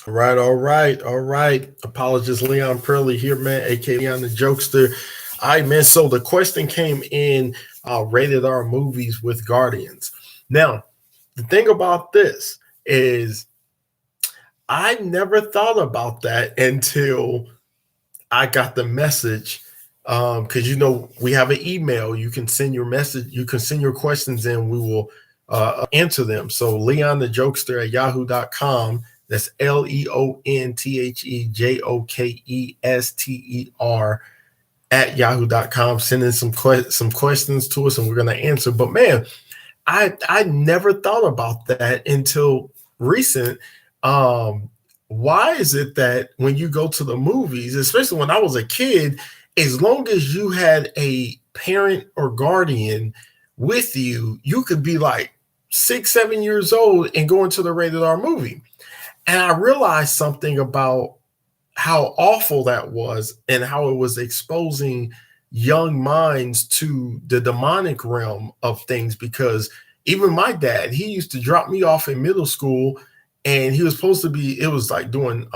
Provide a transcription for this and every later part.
All right, all right, all right. Apologist Leon Pearly here, man, aka Leon the Jokester. All right, man. So the question came in rated R movies with Guardians. Now, the thing about this is I never thought about that until I got the message. Because we have an email. You can send your message, you can send your questions in, we will answer them. So Leon the Jokester at yahoo.com. That's LeonTheJokester at yahoo.com. Send in some questions to us and we're gonna answer. But man, I never thought about that until recent. Um, why is it that when you go to the movies, especially when I was a kid, as long as you had a parent or guardian with you, you could be like 6, 7 years old and go into the rated R movie. And I realized something about how awful that was and how it was exposing young minds to the demonic realm of things. Because even my dad, he used to drop me off in middle school, and he was supposed to be, it was like doing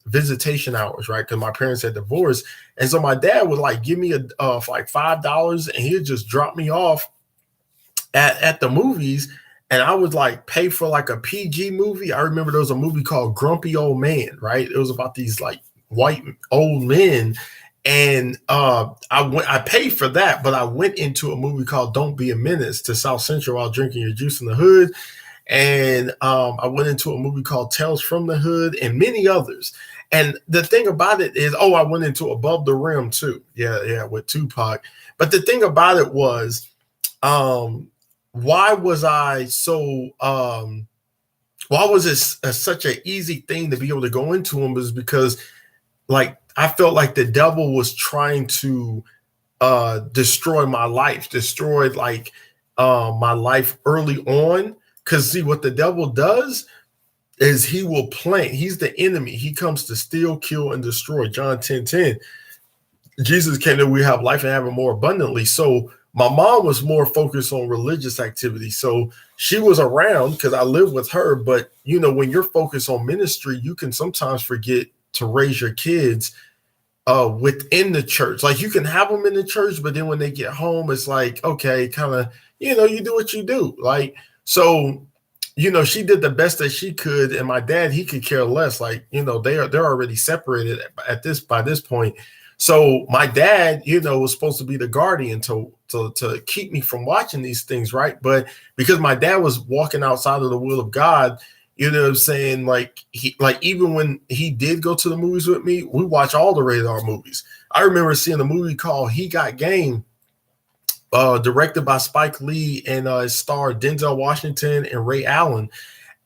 visitation hours, right? Because my parents had divorced. And so my dad would like give me for like $5, and he'd just drop me off at the movies, and I would like pay for like a PG movie. I remember there was a movie called Grumpy Old Man, right? It was about these like white old men. And I paid for that, but I went into a movie called Don't Be a Menace to South Central while drinking your juice in the hood. And I went into a movie called Tales from the Hood and many others. And the thing about it is, I went into Above the Rim too. Yeah, with Tupac. But the thing about it was, um, why was I so why was it such an easy thing to be able to go into them? Was because like I felt like the devil was trying to destroy my life, destroyed like my life early on. Because see, what the devil does is he will plant, he's the enemy. He comes to steal, kill, and destroy. John 10:10. Jesus came that we have life and have it more abundantly. So my mom was more focused on religious activity. So she was around because I lived with her. But when you're focused on ministry, you can sometimes forget to raise your kids within the church. Like you can have them in the church, but then when they get home, it's like, okay, kind of, you do what you do. Like, so, she did the best that she could. And my dad, he could care less. Like, they're already separated by this point. So my dad, was supposed to be the guardian to keep me from watching these things, right? But because my dad was walking outside of the will of God, you know what I'm saying? Like even when he did go to the movies with me, we watch all the rated R movies. I remember seeing a movie called He Got Game, directed by Spike Lee, and it starred Denzel Washington and Ray Allen,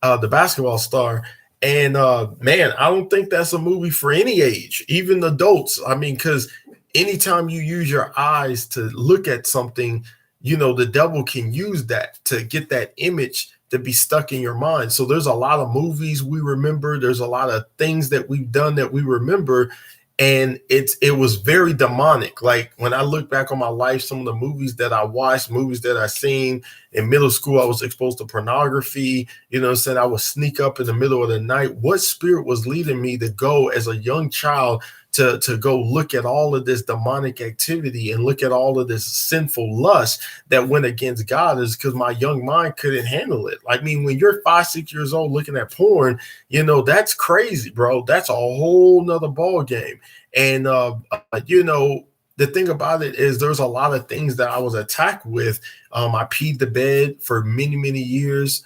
the basketball star. And man, I don't think that's a movie for any age, even adults. I mean, because anytime you use your eyes to look at something, the devil can use that to get that image to be stuck in your mind. So there's a lot of movies we remember. There's a lot of things that we've done that we remember. And it was very demonic. Like when I look back on my life, some of the movies that I watched, movies that I seen in middle school, I was exposed to pornography. Said I would sneak up in the middle of the night. What spirit was leading me to go as a young child to go look at all of this demonic activity and look at all of this sinful lust that went against God? Is because my young mind couldn't handle it. I mean, when you're 5, 6 years old looking at porn, that's crazy, bro. That's a whole nother ball game. And the thing about it is there's a lot of things that I was attacked with. I peed the bed for many, many years,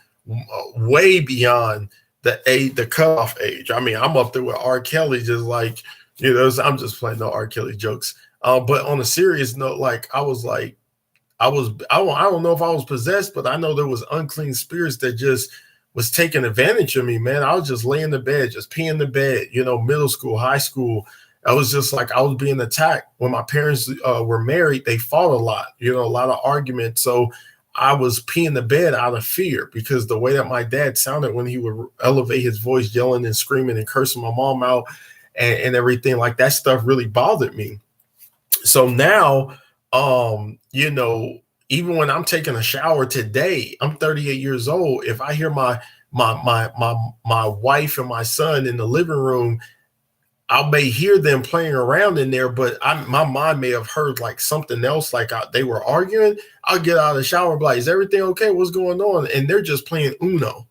way beyond the cutoff age. I mean, I'm up there with R. Kelly, just like, I'm just playing no R. Kelly jokes. But on a serious note, like I don't know if I was possessed, but I know there was unclean spirits that just was taking advantage of me, man. I was just laying in the bed, just peeing the bed, middle school, high school. I was just like, I was being attacked. When my parents were married, they fought a lot, a lot of arguments. So I was peeing the bed out of fear because the way that my dad sounded when he would elevate his voice, yelling and screaming and cursing my mom out and everything, like that stuff really bothered me. So now, even when I'm taking a shower today, I'm 38 years old. If I hear my my wife and my son in the living room, I may hear them playing around in there, but my mind may have heard like something else, like they were arguing. I'll get out of the shower and be like, is everything okay? What's going on? And they're just playing Uno.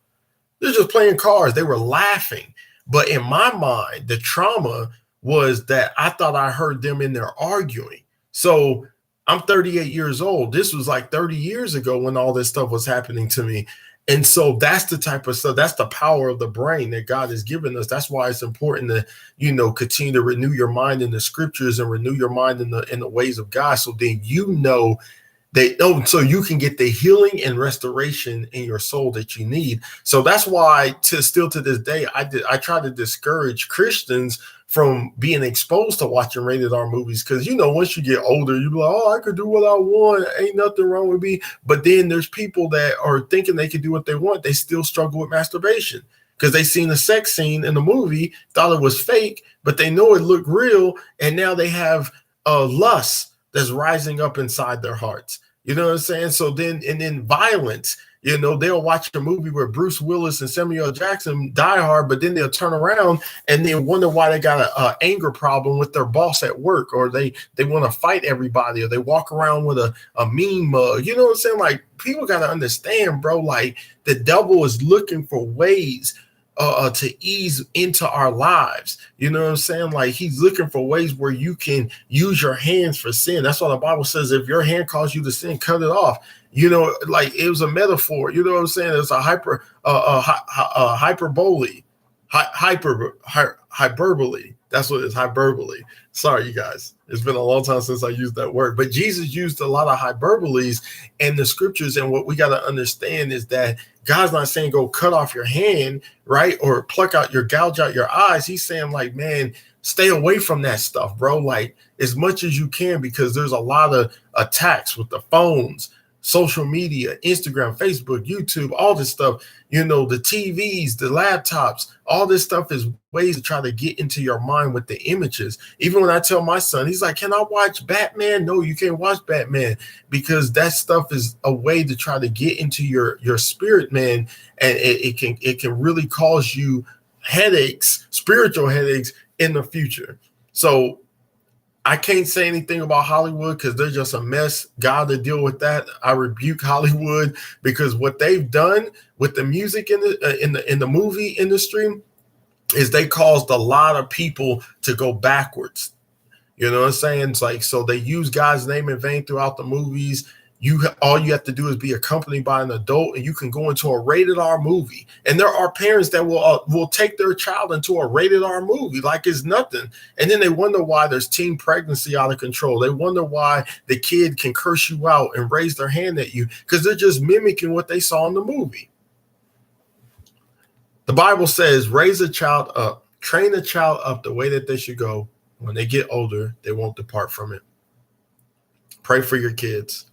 They're just playing cards. They were laughing. But in my mind, the trauma was that I thought I heard them in there arguing. So I'm 38 years old. This was like 30 years ago when all this stuff was happening to me. And so that's the type of stuff, that's the power of the brain that God has given us. That's why it's important to, continue to renew your mind in the scriptures and renew your mind in the ways of God. So then so you can get the healing and restoration in your soul that you need. So that's why still to this day, I try to discourage Christians from being exposed to watching rated R movies. Because, once you get older, you be like, oh, I could do what I want. Ain't nothing wrong with me. But then there's people that are thinking they can do what they want. They still struggle with masturbation because they seen a sex scene in the movie, thought it was fake, but they know it looked real. And now they have a lust that's rising up inside their hearts. You know what I'm saying? So then violence, they'll watch a movie where Bruce Willis and Samuel L. Jackson die hard, but then they'll turn around and they wonder why they got an anger problem with their boss at work, or they want to fight everybody, or they walk around with a mean mug. You know what I'm saying? Like, people got to understand, bro, like the devil is looking for ways to ease into our lives. You know what I'm saying? Like, he's looking for ways where you can use your hands for sin. That's why the Bible says, if your hand calls you to sin, cut it off. Like, it was a metaphor. You know what I'm saying? It's a hyperbole. Hyperbole. That's what it is, hyperbole. Sorry, you guys. It's been a long time since I used that word. But Jesus used a lot of hyperboles in the scriptures. And what we got to understand is that God's not saying go cut off your hand, right? Or gouge out your eyes. He's saying, like, man, stay away from that stuff, bro. Like, as much as you can, because there's a lot of attacks with the phones, social media, Instagram, Facebook, YouTube, all this stuff, the TVs, the laptops, all this stuff is ways to try to get into your mind with the images. Even when I tell my son, he's like, can I watch Batman? No, you can't watch Batman, because that stuff is a way to try to get into your spirit, man. And it can really cause you headaches, spiritual headaches in the future. So I can't say anything about Hollywood because they're just a mess. God to deal with that. I rebuke Hollywood, because what they've done with the music in the movie industry is they caused a lot of people to go backwards. You know what I'm saying? It's like, so they use God's name in vain throughout the movies. All you have to do is be accompanied by an adult, and you can go into a rated R movie. And there are parents that will take their child into a rated R movie like it's nothing. And then they wonder why there's teen pregnancy out of control. They wonder why the kid can curse you out and raise their hand at you, because they're just mimicking what they saw in the movie. The Bible says, raise a child up, train a child up the way that they should go. When they get older, they won't depart from it. Pray for your kids.